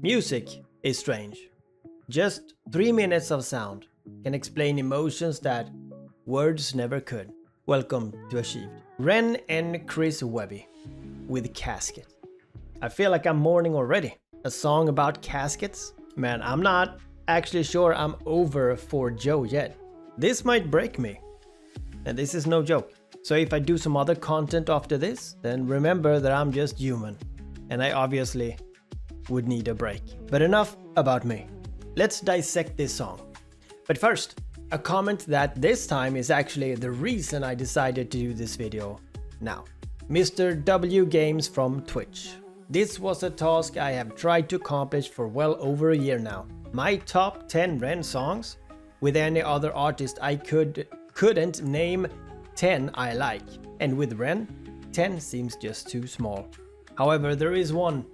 Music is strange. Just 3 minutes of sound can explain emotions that words never could. Welcome to AHSHEEVED. Ren and Chris Webby with Casket. I feel like I'm mourning already. A song about caskets? Man, I'm not actually sure I'm over for Joe yet. This might break me. And this is no joke. So if I do some other content after this, then remember that I'm just human. And I obviously would need a break. But enough about me. Let's dissect this song. But first, a comment that this time is actually the reason I decided to do this video now. Mr. W Games from Twitch. This was a task I have tried to accomplish for well over a year now. My top 10 Ren songs? With any other artist I couldn't name 10 I like. And with Ren, 10 seems just too small. However, there is one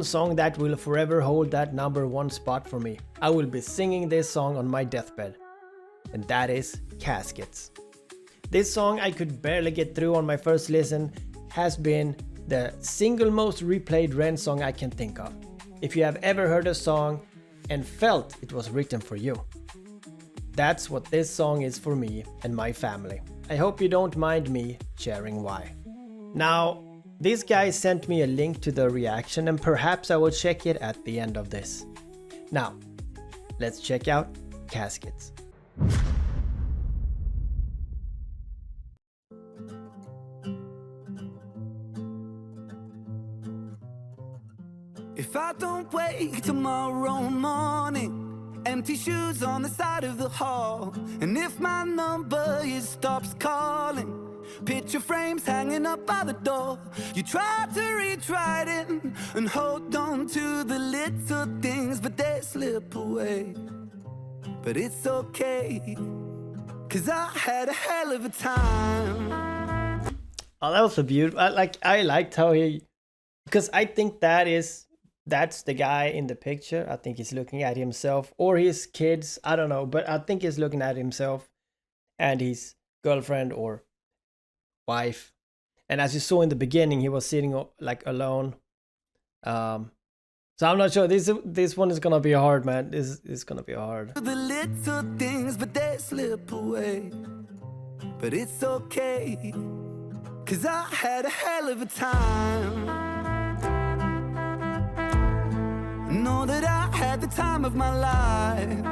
song that will forever hold that number 1 spot for me. I will be singing this song on my deathbed. And that is Caskets. This song I could barely get through on my first listen has been the single most replayed Ren song I can think of. If you have ever heard a song and felt it was written for you, that's what this song is for me and my family. I hope you don't mind me sharing why. Now, this guy sent me a link to the reaction and perhaps I will check it at the end of this. Now, let's check out Caskets. If I don't wake tomorrow morning, empty shoes on the side of the hall, and if my number stops calling, picture frames hanging up by the door. You try to reach right in and hold on to the little things, but they slip away. But it's okay, 'cause I had a hell of a time. Oh, that was so beautiful. I liked how he, because I think that's the guy in the picture. I think he's looking at himself or his kids. I don't know, but I think he's looking at himself and his girlfriend or wife. And as you saw in the beginning, he was sitting like alone. So I'm not sure. This one is gonna be hard, man. This is gonna be hard. The little things, but they slip away. But it's okay, 'cause I had a hell of a time. Know that I had the time of my life.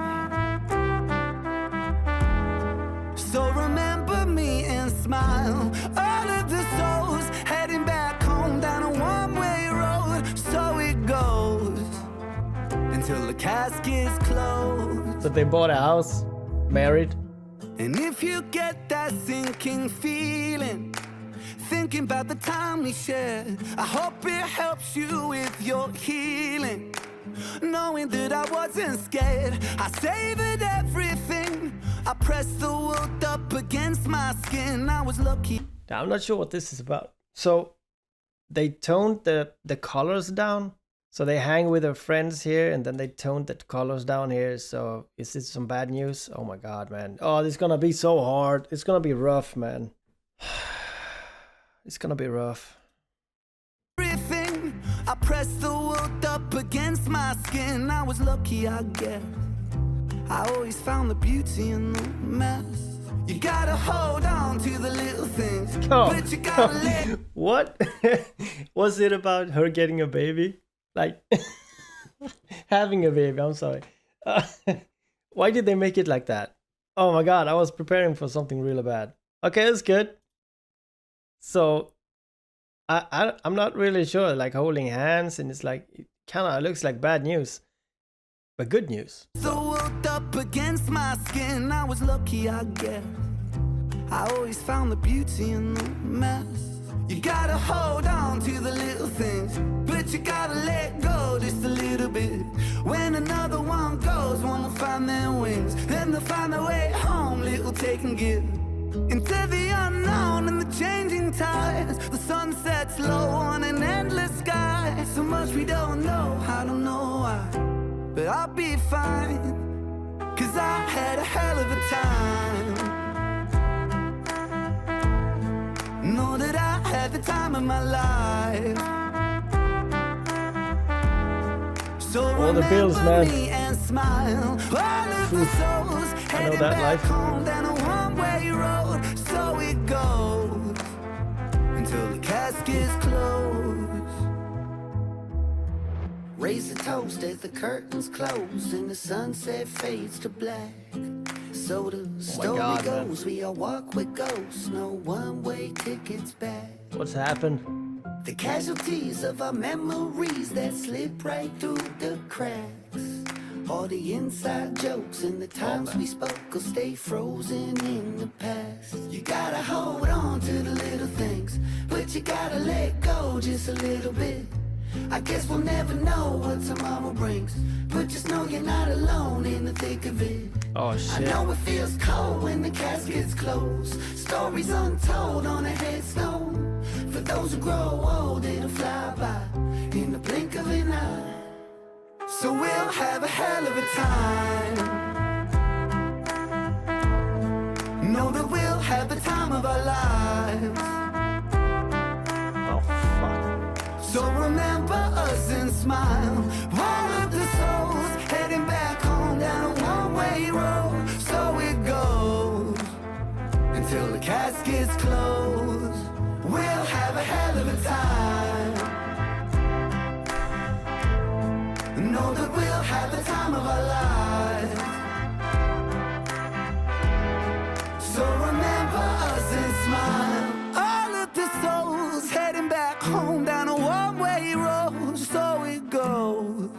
So remember me and smile. All of the souls heading back home down a one-way road. So it goes until the casket's closed. So they bought a house, married. And if you get that sinking feeling, thinking about the time we shared, I hope it helps you with your healing. Knowing that I wasn't scared, I savored everything. I pressed the world up against my skin. I was lucky. Now, I'm not sure what this is about. So they toned the colors down. So they hang with their friends here and then they toned the colors down here. So is this some bad news? Oh my god, man. Oh, this is gonna be so hard. It's gonna be rough, man. It's gonna be rough. Everything. I pressed the world up against my skin. I was lucky, I guess. I always found the beauty in the mess. You gotta hold on to the little things, but you gotta let. What? Was it about her getting a baby? Like having a baby, I'm sorry. Why did they make it like that? Oh my god, I was preparing for something really bad. Okay, that's good. So I'm not really sure, like holding hands, and it's like, it kind of looks like bad news, but good news. The world up against my skin. I was lucky, I guess. I always found the beauty in the mess. You gotta hold on to the little things, but you gotta let go just a little bit. When another one goes, one will find their wings, then they'll find their way home. Little take and give into the unknown and the changing tides. The sun sets low on an endless sky. So much we don't know, I don't know why, but I'll be fine, 'cause I had a hell of a time. Know that I had the time of my life. So all the bills, remember man. me and smile. All of the souls I know heading that back life. home down a one-way road. So it goes until the casket's closed. Raise a toast as the curtains close and the sunset fades to black. So the story God, goes, we all walk with ghosts, no one-way tickets back. What's happened? The casualties of our memories that slip right through the cracks. All the inside jokes and the times we spoke will stay frozen in the past. You gotta hold on to the little things, but you gotta let go just a little bit. I guess we'll never know what tomorrow brings, but just know you're not alone in the thick of it. Oh I shit. know it feels cold when the casket's closed. Stories untold on a headstone. For those who grow old, it'll fly by in the blink of an eye. So we'll have a hell of a time. Know that we'll have the time of our lives. Oh fuck. So remember us and smile. All of the souls heading back home down a one-way road. So it goes until the casket's closed. We'll have a hell of a time. Know that we'll have the time of our lives. So remember us and smile. All of the souls heading back home down a one-way road. So it goes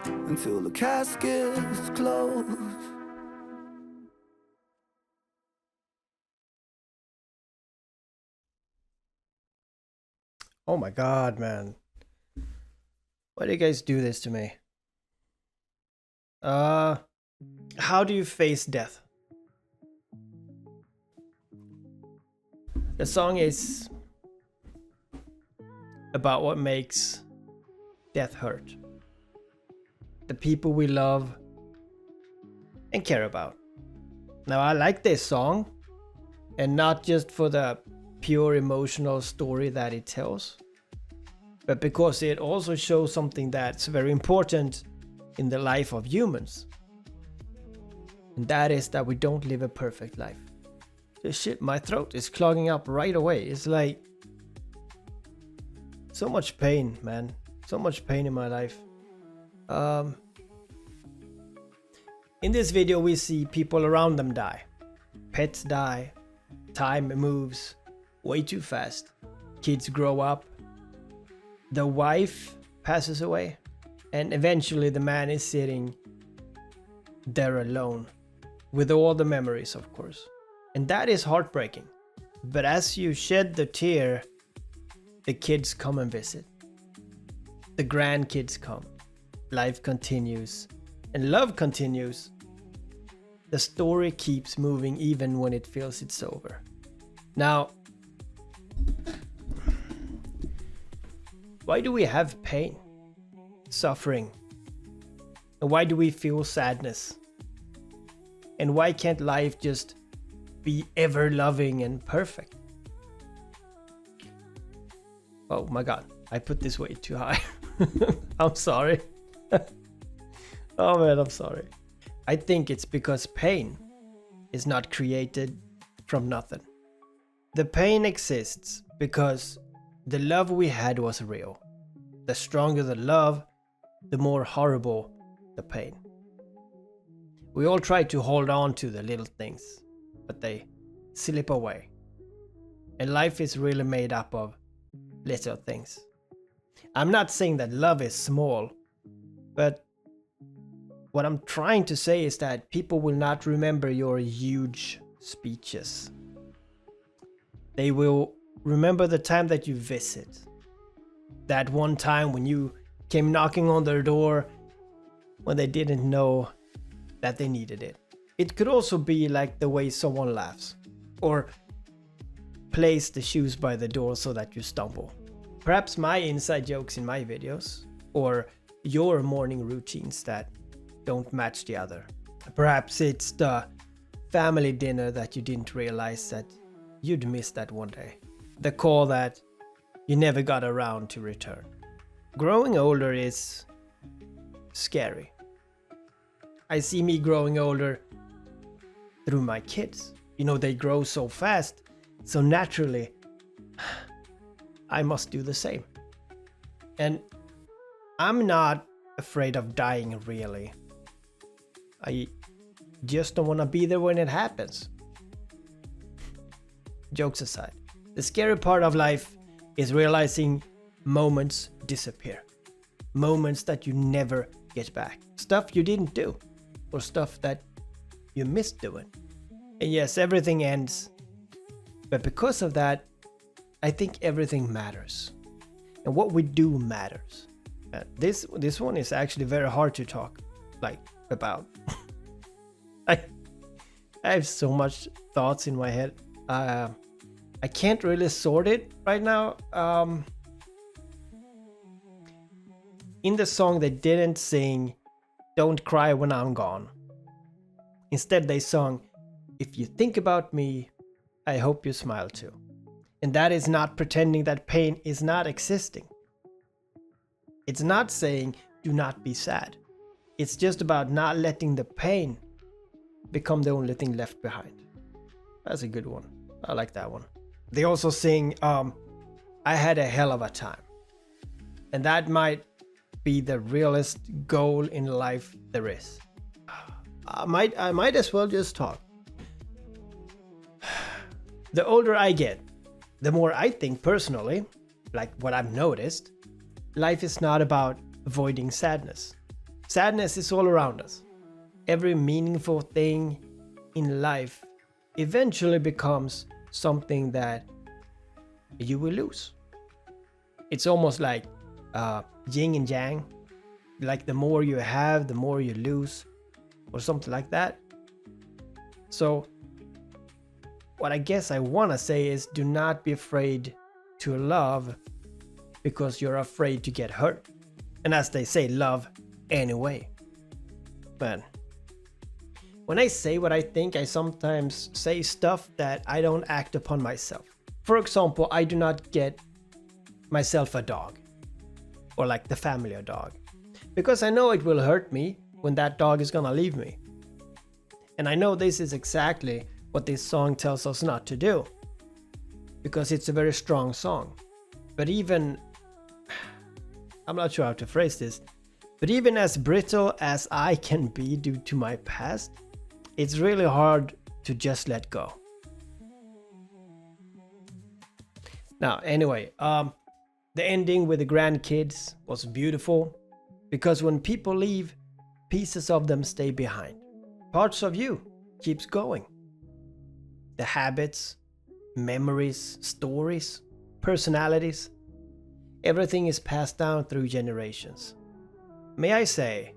until the casket's closed. Oh my god, man. Why do you guys do this to me? How do you face death? The song is about what makes death hurt. The people we love and care about. Now, I like this song, and not just for the pure emotional story that it tells, but because it also shows something that's very important in the life of humans. And that is that we don't live a perfect life. The shit, my throat is clogging up right away. It's like so much pain, man. So much pain in my life. In this video we see people around them die. Pets die. Time moves way too fast. Kids grow up. The wife passes away. And eventually the man is sitting there alone. With all the memories, of course. And that is heartbreaking. But as you shed the tear, the kids come and visit. The grandkids come. Life continues. And love continues. The story keeps moving even when it feels it's over. Now, why do we have pain, suffering? And why do we feel sadness? And why can't life just be ever loving and perfect? Oh my god, I put this way too high. I'm sorry. Oh man, I'm sorry. I think it's because pain is not created from nothing. The pain exists because the love we had was real. The stronger the love, the more horrible the pain. We all try to hold on to the little things, but they slip away. And life is really made up of little things. I'm not saying that love is small, but what I'm trying to say is that people will not remember your huge speeches. They will remember the time that you visit. That one time when you came knocking on their door when they didn't know that they needed it. It could also be like the way someone laughs, or place the shoes by the door so that you stumble. Perhaps my inside jokes in my videos, or your morning routines that don't match the other. Perhaps it's the family dinner that you didn't realize that you'd miss that one day. The call that you never got around to return. Growing older is scary. I see me growing older through my kids. You know, they grow so fast, so naturally, I must do the same. And I'm not afraid of dying, really. I just don't want to be there when it happens. Jokes aside, the scary part of life is realizing moments disappear. Moments that you never get back. Stuff you didn't do, or stuff that you missed doing. And yes, everything ends. But because of that, I think everything matters. And what we do matters. This one is actually very hard to talk about. I have so much thoughts in my head. I can't really sort it right now. In the song, they didn't sing "Don't Cry When I'm Gone." Instead, they sung "If You Think About Me, I Hope You Smile Too." And that is not pretending that pain is not existing. It's not saying do not be sad. It's just about not letting the pain become the only thing left behind. That's a good one. I like that one. They also sing I had a hell of a time. And that might be the realest goal in life there is. I might as well just talk. The older I get, the more I think personally, like what I've noticed, life is not about avoiding sadness. Sadness is all around us. Every meaningful thing in life eventually becomes something that you will lose. It's almost like yin and yang. Like the more you have, the more you lose, or something like that. So what I guess I want to say is do not be afraid to love because you're afraid to get hurt. And as they say, love anyway. But when I say what I think, I sometimes say stuff that I don't act upon myself. For example, I do not get myself a dog, or like the family a dog, because I know it will hurt me when that dog is gonna leave me. And I know this is exactly what this song tells us not to do, because it's a very strong song. But even, I'm not sure how to phrase this, but even as brittle as I can be due to my past, it's really hard to just let go. Now, anyway, the ending with the grandkids was beautiful, because when people leave, pieces of them stay behind. Parts of you keeps going. The habits, memories, stories, personalities, everything is passed down through generations. May I say,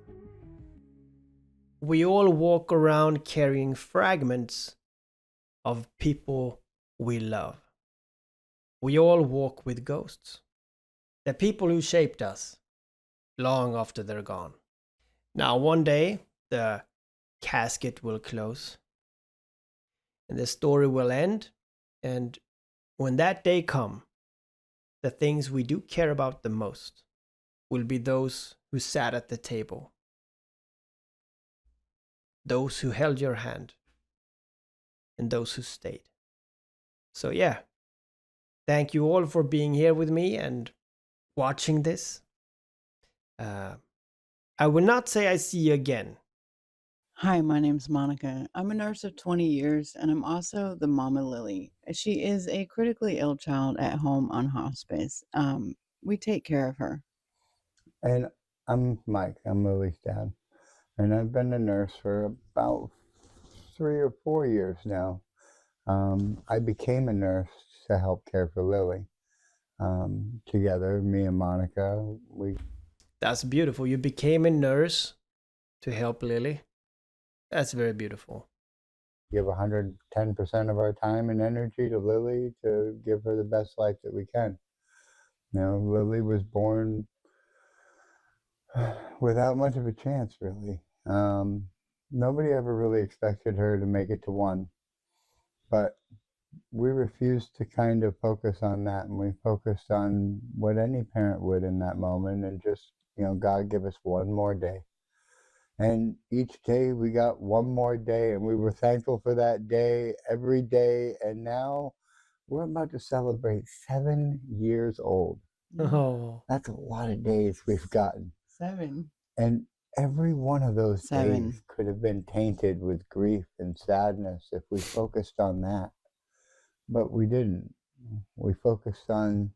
we all walk around carrying fragments of people we love. We all walk with ghosts. The people who shaped us long after they're gone. Now, one day, the casket will close and the story will end. And when that day comes, the things we do care about the most will be those who sat at the table, those who held your hand, and those who stayed. So yeah, thank you all for being here with me and watching this. I will not say I see you again. Hi, my name's Monica. I'm a nurse of 20 years, and I'm also the mama Lily. She is a critically ill child at home on hospice. We take care of her. And I'm Mike. I'm Lily's dad. And I've been a nurse for about 3 or 4 years now. I became a nurse to help care for Lily. Together, me and Monica, That's beautiful. You became a nurse to help Lily. That's very beautiful. give 110% of our time and energy to Lily to give her the best life that we can. You know, Lily was born without much of a chance, really. Nobody ever really expected her to make it to 1. But we refused to kind of focus on that, and we focused on what any parent would in that moment and just God give us one more day. And each day we got one more day, and we were thankful for that day every day. And now we're about to celebrate 7 years old. Oh, That's a lot of days we've gotten. 7. And every one of those 7. days could have been tainted with grief and sadness if we focused on that. But we didn't. We focused on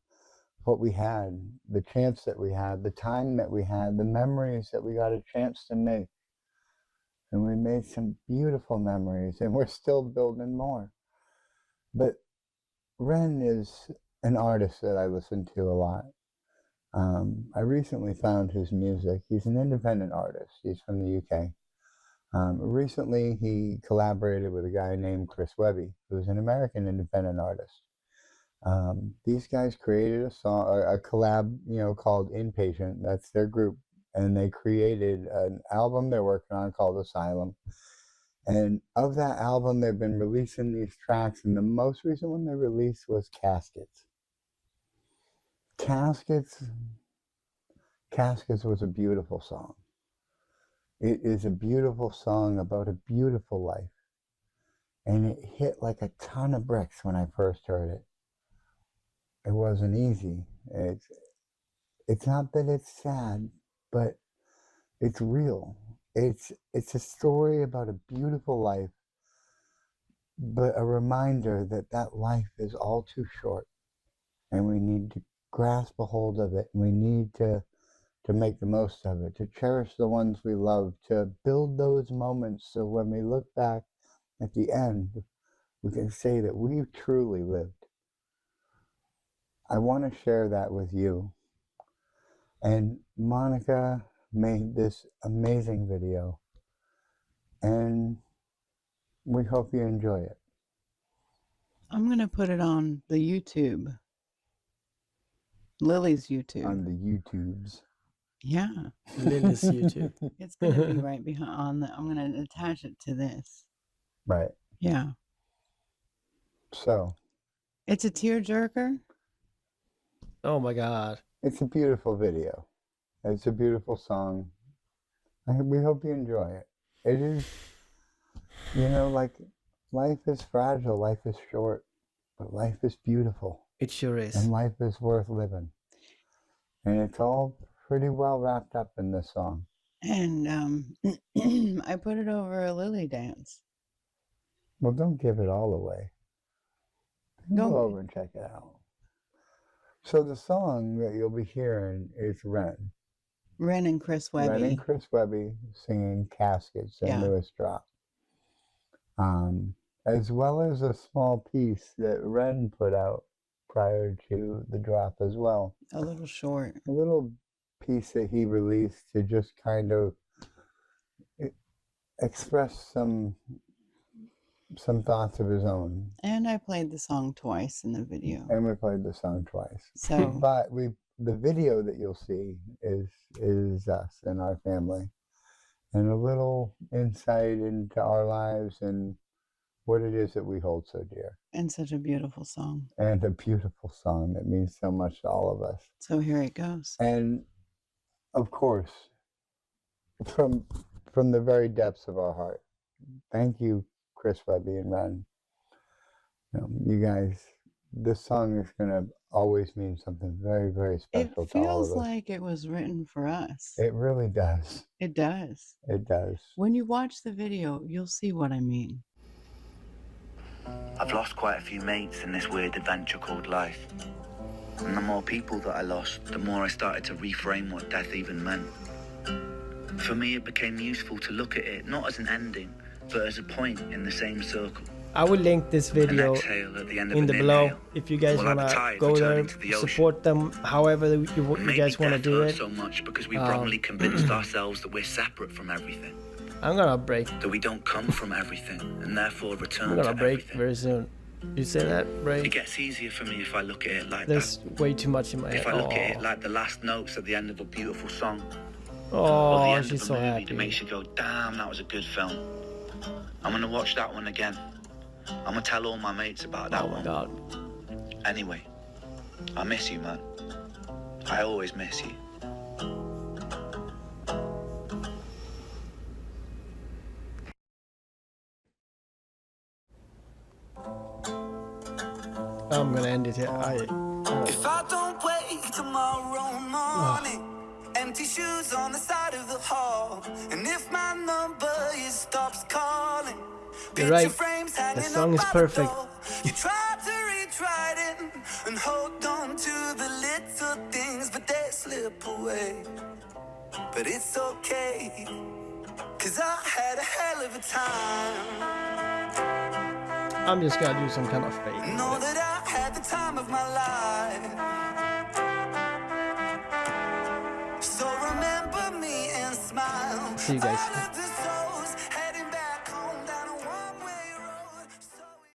what we had, the chance that we had, the time that we had, the memories that we got a chance to make. And we made some beautiful memories, and we're still building more. But Ren is an artist that I listen to a lot. I recently found his music. He's an independent artist. He's from the UK. Recently, he collaborated with a guy named Chris Webby, who's an American independent artist. These guys created a song, a collab, called Inpatient. That's their group. And they created an album they're working on called Asylum. And of that album, they've been releasing these tracks. And the most recent one they released was Caskets. Caskets was a beautiful song. It is a beautiful song about a beautiful life. And it hit like a ton of bricks when I first heard it. It wasn't easy. It's not that it's sad, but it's real. It's a story about a beautiful life, but a reminder that that life is all too short, and we need to grasp a hold of it. We need to make the most of it, to cherish the ones we love, to build those moments so when we look back at the end, we can say that we truly lived. I want to share that with you. And Monica made this amazing video, and we hope you enjoy it. I'm going to put it on the YouTube. Lily's YouTube. On the YouTubes. Yeah. Lily's YouTube. It's going to be right behind I'm going to attach it to this. Right. Yeah. So. It's a tearjerker. Oh my God. It's a beautiful video. It's a beautiful song. We hope you enjoy it. It is, like life is fragile, life is short, but life is beautiful. It sure is. And life is worth living. And it's all pretty well wrapped up in this song. And I put it over a Lily dance. Well, don't give it all away. Go over and check it out. So the song that you'll be hearing is Ren. Ren and Chris Webby. Ren and Chris Webby singing Caskets, their newest drop. As well as a small piece that Ren put out prior to the drop as well. A little short. A little piece that he released to just kind of express some thoughts of his own. And I played the song twice in the video. And we played the song twice. So, but the video that you'll see is us and our family, and a little insight into our lives and what it is that we hold so dear. And such a beautiful song. And a beautiful song that means so much to all of us. So here it goes. And of course, from the very depths of our heart, thank you, Chris Webby and Ren. You guys, this song is going to always mean something very, very special to all of us. It feels like it was written for us. It really does. It does. It does. When you watch the video, you'll see what I mean. I've lost quite a few mates in this weird adventure called life. And the more people that I lost, the more I started to reframe what death even meant. For me, it became useful to look at it not as an ending, but as a point in the same circle. I will link this video in the below if you guys want to go there, support them however you guys want to do it. So much because we wrongly convinced ourselves that we're separate from everything. I'm gonna break. That we don't come from everything and therefore return to everything. I'm gonna break very soon. You say that, break? It gets easier for me if I look at it like There's that. Way too much in my head. If I look at it like the last notes at the end of a beautiful song. Oh, or the end she's of a so movie happy. that makes you go, damn, that was a good film. I'm gonna watch that one again. I'm gonna tell all my mates about that one. Oh my God. Anyway, I miss you, man. I always miss you. I'm gonna end it here. If I don't wake tomorrow morning, empty shoes on the side of the hall, and if my number stops calling, You're right. frames The hanging song up is by perfect. the door. You try to retry it and hold on to the little things, but they slip away. But it's okay, 'cause I had a hell of a time. I'm just gonna do some kind of fade. Know that I had the time of my life. So remember me and smile. See you guys. All of